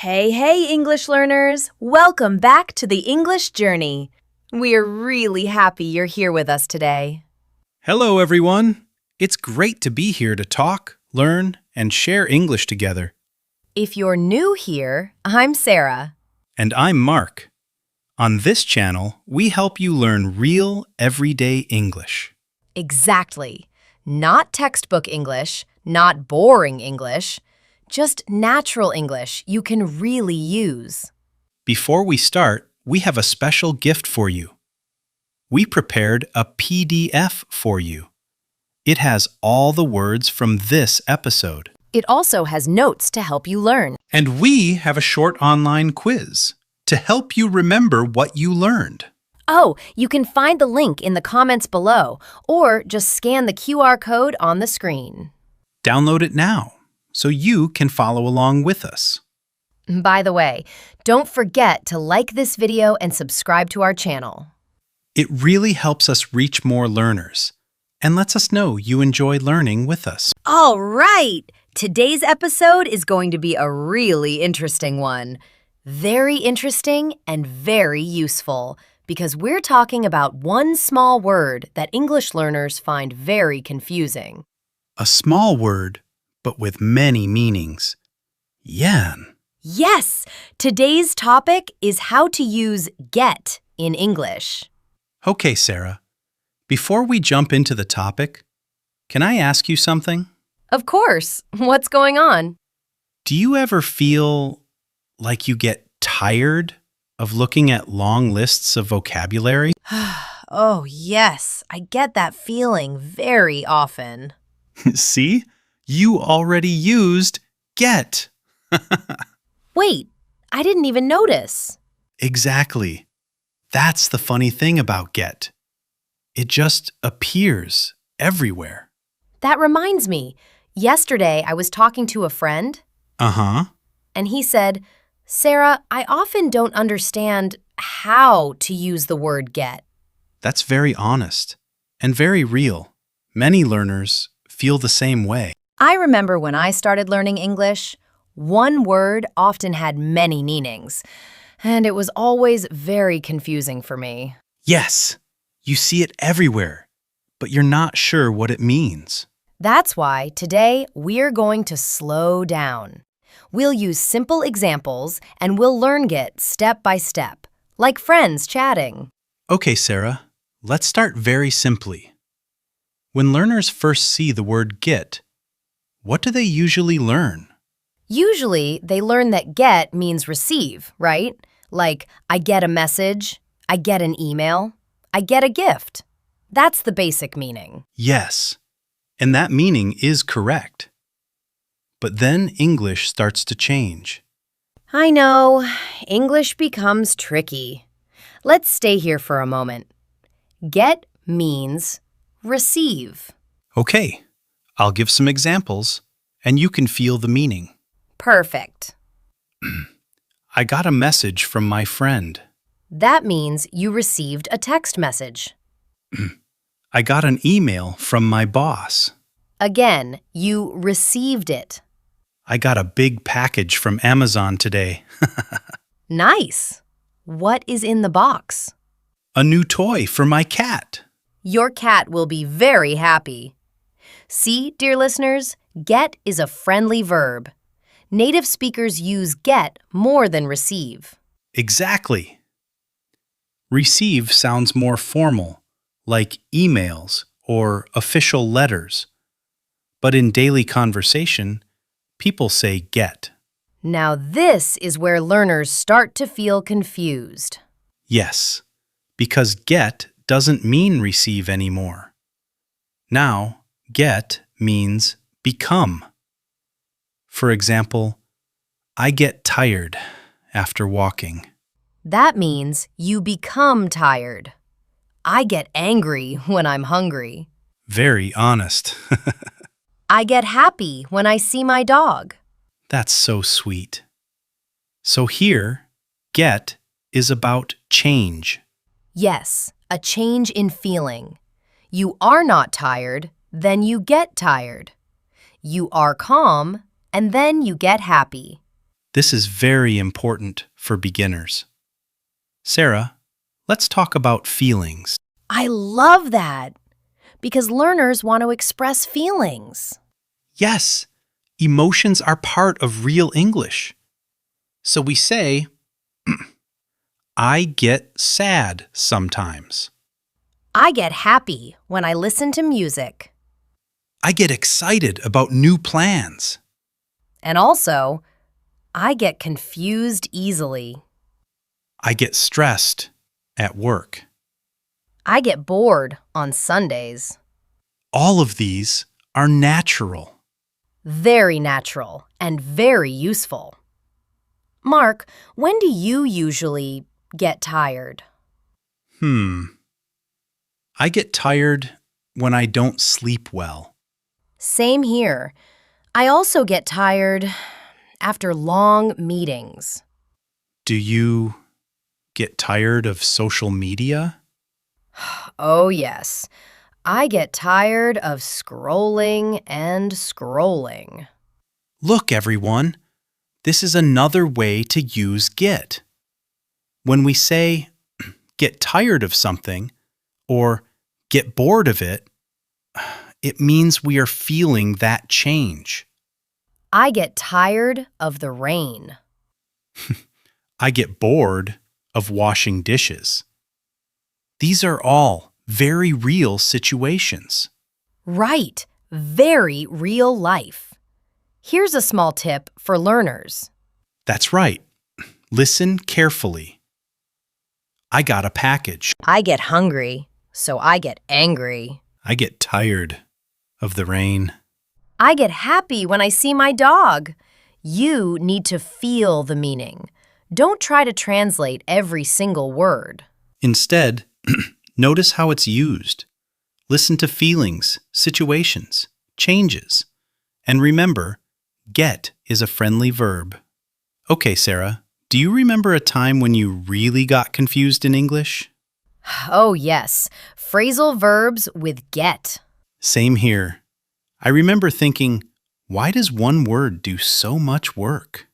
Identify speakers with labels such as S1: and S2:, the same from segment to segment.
S1: Hey, English learners! Welcome back to the English Journey. We are really happy you're here with us today.
S2: Hello, everyone. It's great to be here to talk, learn, and share English together.
S1: If you're new here, I'm Sarah.
S2: And I'm Mark. On this channel, we help you learn real, everyday English.
S1: Exactly. Not textbook English, not boring English, just natural English you can really use.
S2: Before we start, we have a special gift for you. We prepared a PDF for you. It has all the words from this episode.
S1: It also has notes to help you learn.
S2: And we have a short online quiz to help you remember what you learned.
S1: Oh, you can find the link in the comments below, or just scan the QR code on the screen.
S2: Download it now so you can follow along with us.
S1: By the way, don't forget to like this video and subscribe to our channel.
S2: It really helps us reach more learners and lets us know you enjoy learning with us.
S1: All right! Today's episode is going to be a really interesting one. Very interesting and very useful, because we're talking about one small word that English learners find very confusing.
S2: A small word, but with many meanings. Yan.
S1: Yes! Today's topic is how to use get in English.
S2: Okay, Sarah. Before we jump into the topic, can I ask you something?
S1: Of course. What's going on?
S2: Do you ever feel like you get tired of looking at long lists of vocabulary?
S1: Oh, yes. I get that feeling very often.
S2: See? You already used get.
S1: Wait, I didn't even notice.
S2: Exactly. That's the funny thing about get. It just appears everywhere.
S1: That reminds me. Yesterday, I was talking to a friend.
S2: Uh-huh.
S1: And he said, Sarah, I often don't understand how to use the word get.
S2: That's very honest and very real. Many learners feel the same way.
S1: I remember when I started learning English, one word often had many meanings, and it was always very confusing for me.
S2: Yes, you see it everywhere, but you're not sure what it means.
S1: That's why today we're going to slow down. We'll use simple examples and we'll learn get step by step, like friends chatting.
S2: Okay, Sarah, let's start very simply. When learners first see the word get, what do they usually learn?
S1: Usually, they learn that get means receive, right? Like, I get a message, I get an email, I get a gift. That's the basic meaning.
S2: Yes, and that meaning is correct. But then English starts to change.
S1: I know, English becomes tricky. Let's stay here for a moment. Get means receive.
S2: Okay, I'll give some examples, and you can feel the meaning.
S1: Perfect.
S2: I got a message from my friend.
S1: That means you received a text message.
S2: I got an email from my boss.
S1: Again, you received it.
S2: I got a big package from Amazon today.
S1: Nice. What is in the box?
S2: A new toy for my cat.
S1: Your cat will be very happy. See, dear listeners, get is a friendly verb. Native speakers use get more than receive.
S2: Exactly. Receive sounds more formal, like emails or official letters. But in daily conversation, people say get.
S1: Now this is where learners start to feel confused.
S2: Yes, because get doesn't mean receive anymore. Now, get means become. For example, I get tired after walking.
S1: That means you become tired. I get angry when I'm hungry.
S2: Very honest.
S1: I get happy when I see my dog.
S2: That's so sweet. So here, get is about change.
S1: Yes, a change in feeling. You are not tired, then you get tired. You are calm, and then you get happy.
S2: This is very important for beginners. Sarah, let's talk about feelings.
S1: I love that because learners want to express feelings.
S2: Yes, emotions are part of real English. So we say, I get sad sometimes.
S1: I get happy when I listen to music.
S2: I get excited about new plans.
S1: And also, I get confused easily.
S2: I get stressed at work.
S1: I get bored on Sundays.
S2: All of these are natural.
S1: Very natural and very useful. Mark, when do you usually get tired?
S2: I get tired when I don't sleep well.
S1: Same here. I also get tired after long meetings.
S2: Do you get tired of social media?
S1: Oh, yes. I get tired of scrolling and scrolling.
S2: Look, everyone. This is another way to use get. When we say get tired of something or get bored of it, it means we are feeling that change.
S1: I get tired of the rain.
S2: I get bored of washing dishes. These are all very real situations.
S1: Right. Very real life. Here's a small tip for learners.
S2: That's right. Listen carefully. I got a package.
S1: I get hungry, so I get angry.
S2: I get tired of the rain.
S1: I get happy when I see my dog. You need to feel the meaning. Don't try to translate every single word.
S2: Instead, notice how it's used. Listen to feelings, situations, changes. And remember, get is a friendly verb. Okay, Sarah, do you remember a time when you really got confused in English?
S1: Oh, yes. Phrasal verbs with get.
S2: Same here. I remember thinking, why does one word do so much work?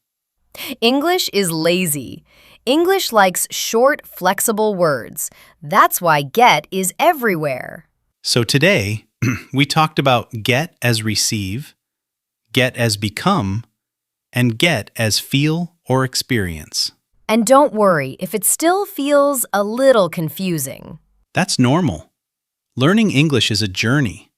S1: English is lazy. English likes short, flexible words. That's why get is everywhere.
S2: So today, we talked about get as receive, get as become, and get as feel or experience.
S1: And don't worry if it still feels a little confusing.
S2: That's normal. Learning English is a journey,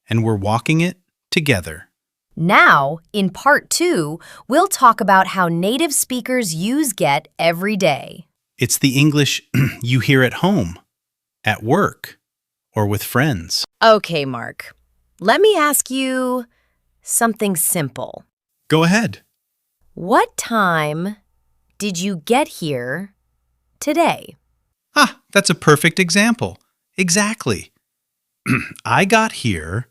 S2: and we're walking it together.
S1: Now, in part 2, we'll talk about how native speakers use get every day.
S2: It's the English you hear at home, at work, or with friends.
S1: Okay, Mark. Let me ask you something simple.
S2: Go ahead.
S1: What time did you get here today?
S2: Ah, that's a perfect example. Exactly. I got here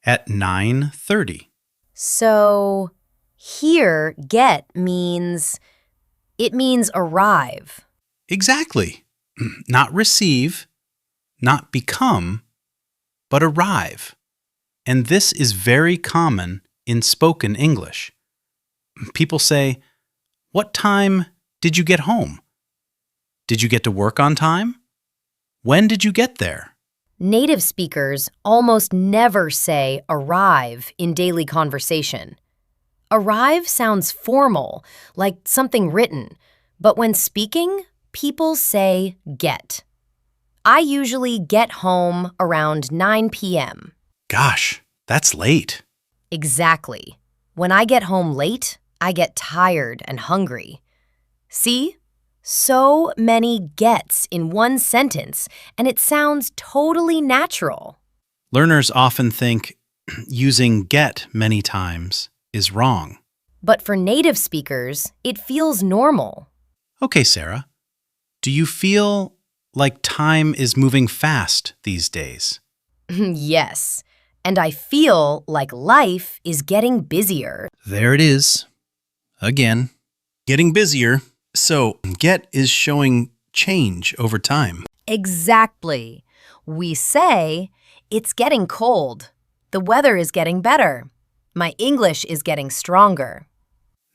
S2: at 9:30.
S1: So, here, get means arrive.
S2: Exactly. Not receive, not become, but arrive. And this is very common in spoken English. People say, "What time did you get home? Did you get to work on time? When did you get there?"
S1: Native speakers almost never say arrive in daily conversation. Arrive sounds formal, like something written, but when speaking, people say get. I usually get home around 9 p.m.
S2: Gosh, that's late.
S1: Exactly. When I get home late, I get tired and hungry. See? So many gets in one sentence, and it sounds totally natural.
S2: Learners often think using get many times is wrong.
S1: But for native speakers, it feels normal.
S2: Okay, Sarah. Do you feel like time is moving fast these days?
S1: Yes, and I feel like life is getting busier.
S2: There it is. Again, getting busier. So, get is showing change over time.
S1: Exactly. We say, it's getting cold. The weather is getting better. My English is getting stronger.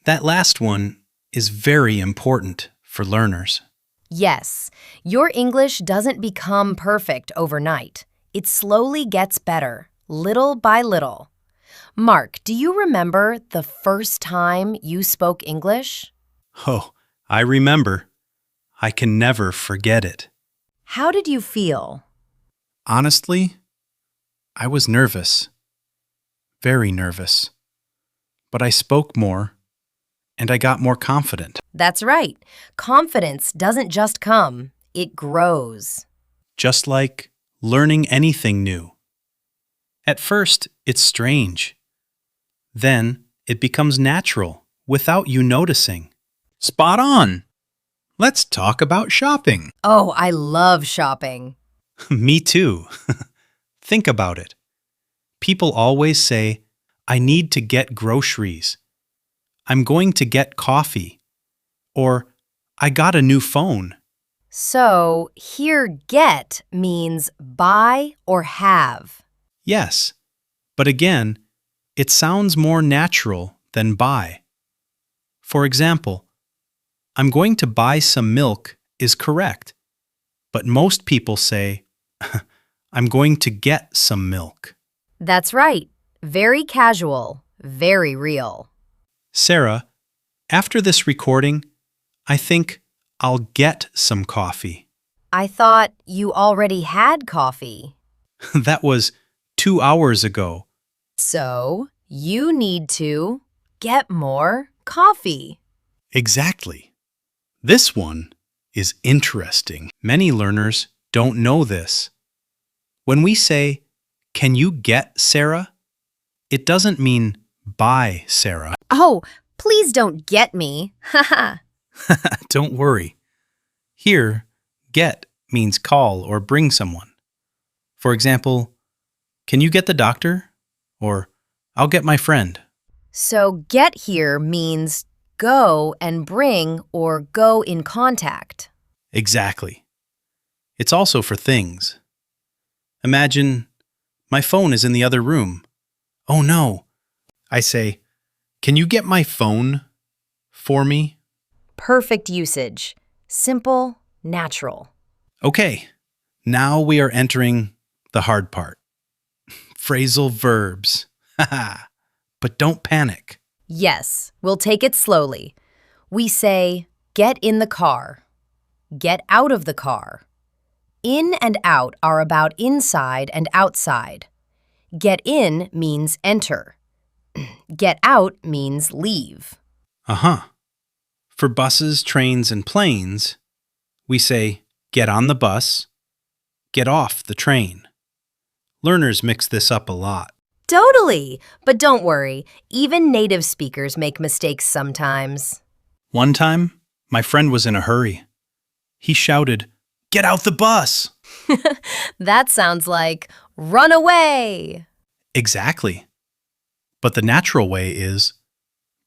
S2: That last one is very important for learners.
S1: Yes, your English doesn't become perfect overnight. It slowly gets better, little by little. Mark, do you remember the first time you spoke English?
S2: Oh, I remember. I can never forget it.
S1: How did you feel?
S2: Honestly, I was nervous. Very nervous. But I spoke more, and I got more confident.
S1: That's right. Confidence doesn't just come, it grows.
S2: Just like learning anything new. At first, it's strange. Then, it becomes natural without you noticing. Spot on! Let's talk about shopping.
S1: Oh, I love shopping.
S2: Me too. Think about it. People always say, I need to get groceries. I'm going to get coffee. Or, I got a new phone.
S1: So, here get means buy or have.
S2: Yes, but again, it sounds more natural than buy. For example, I'm going to buy some milk is correct, but most people say, I'm going to get some milk.
S1: That's right. Very casual, very real.
S2: Sarah, after this recording, I think I'll get some coffee.
S1: I thought you already had coffee.
S2: That was 2 hours ago.
S1: So, you need to get more coffee.
S2: Exactly. This one is interesting. Many learners don't know this. When we say, can you get Sarah? It doesn't mean buy Sarah.
S1: Oh, please don't get me. Haha.
S2: Don't worry. Here, get means call or bring someone. For example, can you get the doctor? Or, I'll get my friend.
S1: So, get here means go and bring or go in contact.
S2: Exactly. It's also for things. Imagine, my phone is in the other room. Oh no. I say, can you get my phone for me?
S1: Perfect usage. Simple, natural.
S2: Okay, now we are entering the hard part. Phrasal verbs. Haha. But don't panic.
S1: Yes, we'll take it slowly. We say, get in the car. Get out of the car. In and out are about inside and outside. Get in means enter. Get out means leave.
S2: Uh-huh. For buses, trains, and planes, we say, get on the bus, get off the train. Learners mix this up a lot.
S1: Totally! But don't worry, even native speakers make mistakes sometimes.
S2: One time, my friend was in a hurry. He shouted, get out the bus!
S1: That sounds like run away!
S2: Exactly. But the natural way is,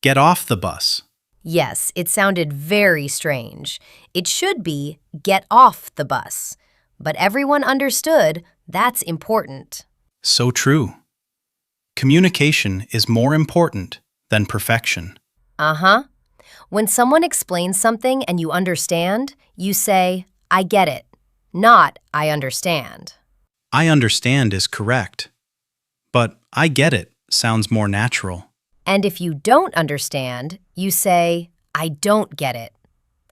S2: get off the bus.
S1: Yes, it sounded very strange. It should be get off the bus. But everyone understood that's important.
S2: So true. Communication is more important than perfection.
S1: Uh-huh. When someone explains something and you understand, you say, I get it, not I understand.
S2: I understand is correct. But I get it sounds more natural.
S1: And if you don't understand, you say, I don't get it.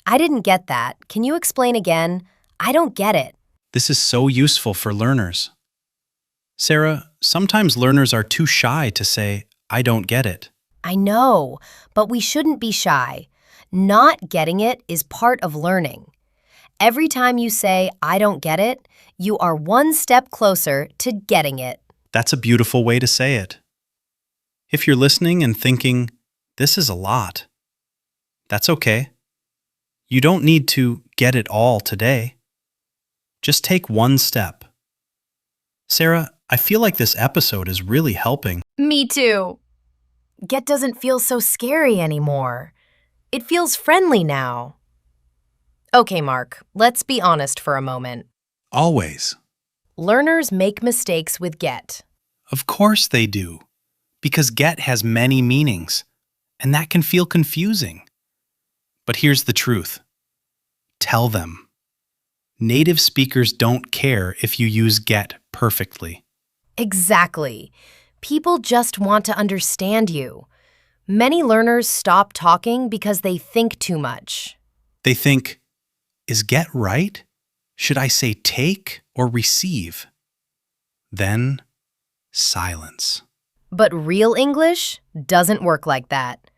S1: I didn't get that. Can you explain again? I don't get it.
S2: This is so useful for learners. Sarah, sometimes learners are too shy to say, I don't get it.
S1: I know, but we shouldn't be shy. Not getting it is part of learning. Every time you say, I don't get it, you are one step closer to getting it.
S2: That's a beautiful way to say it. If you're listening and thinking, this is a lot, that's okay. You don't need to get it all today. Just take one step. Sarah, I feel like this episode is really helping.
S1: Me too. Get doesn't feel so scary anymore. It feels friendly now. Okay, Mark, let's be honest for a moment.
S2: Always.
S1: Learners make mistakes with get.
S2: Of course they do. Because get has many meanings, and that can feel confusing. But here's the truth. Tell them. Native speakers don't care if you use get perfectly.
S1: Exactly. People just want to understand you. Many learners stop talking because they think too much.
S2: They think, is get right? Should I say take or receive? Then, silence.
S1: But real English doesn't work like that.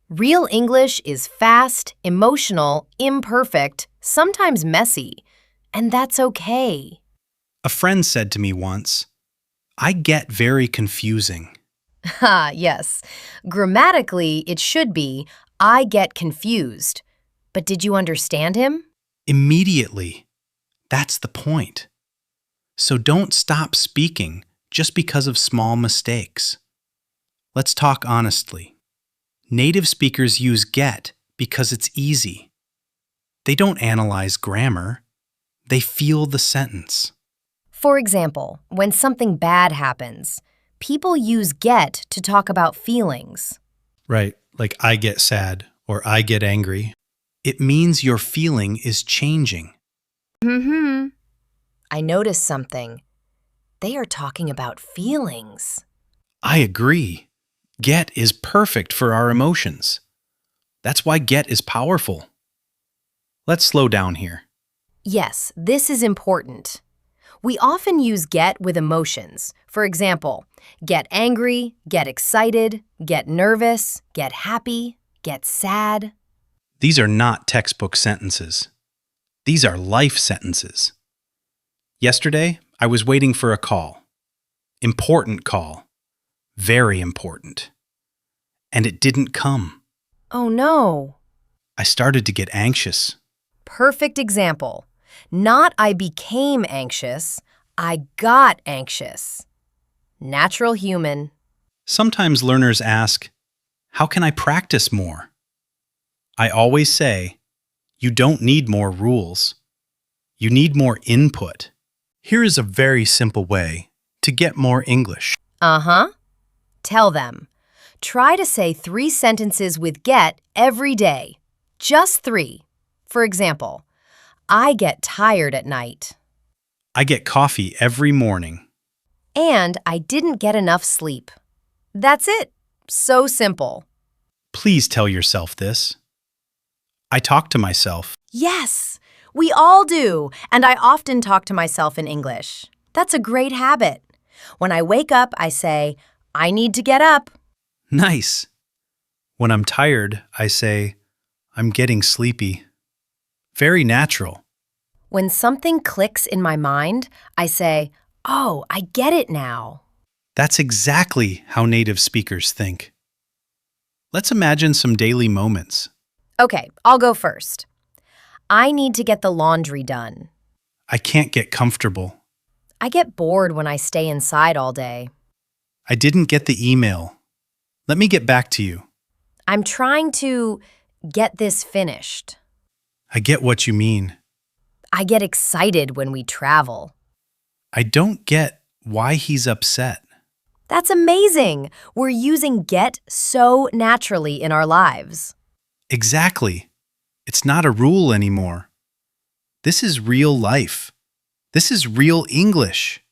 S1: Real English is fast, emotional, imperfect, sometimes messy. And that's okay.
S2: A friend said to me once, I get very confusing.
S1: Yes. Grammatically, it should be, I get confused. But did you understand him?
S2: Immediately. That's the point. So don't stop speaking just because of small mistakes. Let's talk honestly. Native speakers use get because it's easy. They don't analyze grammar. They feel the sentence.
S1: For example, when something bad happens, people use get to talk about feelings.
S2: Right, like I get sad or I get angry. It means your feeling is changing.
S1: I noticed something. They are talking about feelings.
S2: I agree. Get is perfect for our emotions. That's why get is powerful. Let's slow down here.
S1: Yes, this is important. We often use get with emotions. For example, get angry, get excited, get nervous, get happy, get sad.
S2: These are not textbook sentences. These are life sentences. Yesterday, I was waiting for a call. Important call. Very important. And it didn't come.
S1: Oh no.
S2: I started to get anxious.
S1: Perfect example. Not I became anxious, I got anxious. Natural human.
S2: Sometimes learners ask, how can I practice more? I always say, you don't need more rules. You need more input. Here is a very simple way to get more English.
S1: Tell them. Try to say 3 sentences with get every day. Just 3. For example, I get tired at night.
S2: I get coffee every morning.
S1: And I didn't get enough sleep. That's it. So simple.
S2: Please tell yourself this. I talk to myself.
S1: Yes, we all do. And I often talk to myself in English. That's a great habit. When I wake up, I say, I need to get up.
S2: Nice. When I'm tired, I say, I'm getting sleepy. Very natural.
S1: When something clicks in my mind, I say, oh, I get it now.
S2: That's exactly how native speakers think. Let's imagine some daily moments.
S1: Okay, I'll go first. I need to get the laundry done.
S2: I can't get comfortable.
S1: I get bored when I stay inside all day.
S2: I didn't get the email. Let me get back to you.
S1: I'm trying to get this finished.
S2: I get what you mean.
S1: I get excited when we travel.
S2: I don't get why he's upset.
S1: That's amazing. We're using get so naturally in our lives.
S2: Exactly. It's not a rule anymore. This is real life. This is real English.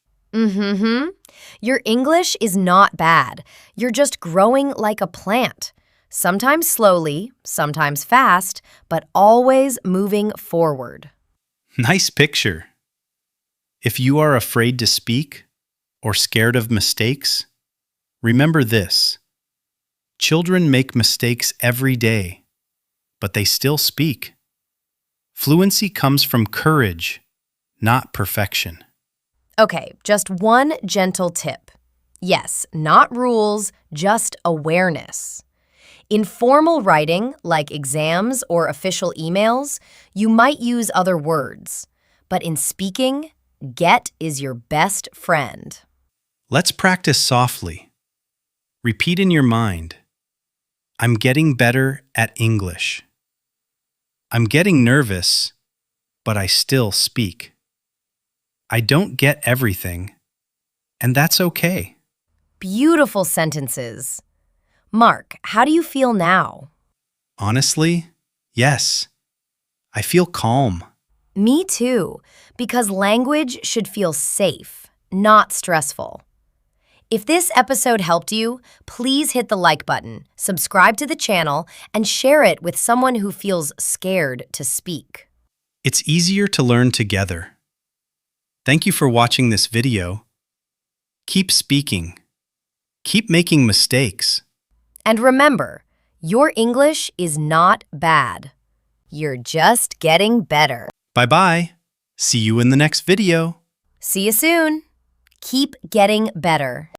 S1: Your English is not bad. You're just growing like a plant. Sometimes slowly, sometimes fast, but always moving forward.
S2: Nice picture. If you are afraid to speak or scared of mistakes, remember this. Children make mistakes every day, but they still speak. Fluency comes from courage, not perfection.
S1: Okay, just one gentle tip. Yes, not rules, just awareness. In formal writing, like exams or official emails, you might use other words. But in speaking, get is your best friend.
S2: Let's practice softly. Repeat in your mind. I'm getting better at English. I'm getting nervous, but I still speak. I don't get everything, and that's okay.
S1: Beautiful sentences. Mark, how do you feel now?
S2: Honestly, Yes, I feel calm.
S1: Me too, because language should feel safe, not stressful. If this episode helped you, please hit the like button, subscribe to the channel, and share it with someone who feels scared to speak.
S2: It's easier to learn together. Thank you for watching this video. Keep speaking. Keep making mistakes.
S1: And remember, your English is not bad. You're just getting better.
S2: Bye-bye. See you in the next video.
S1: See you soon. Keep getting better.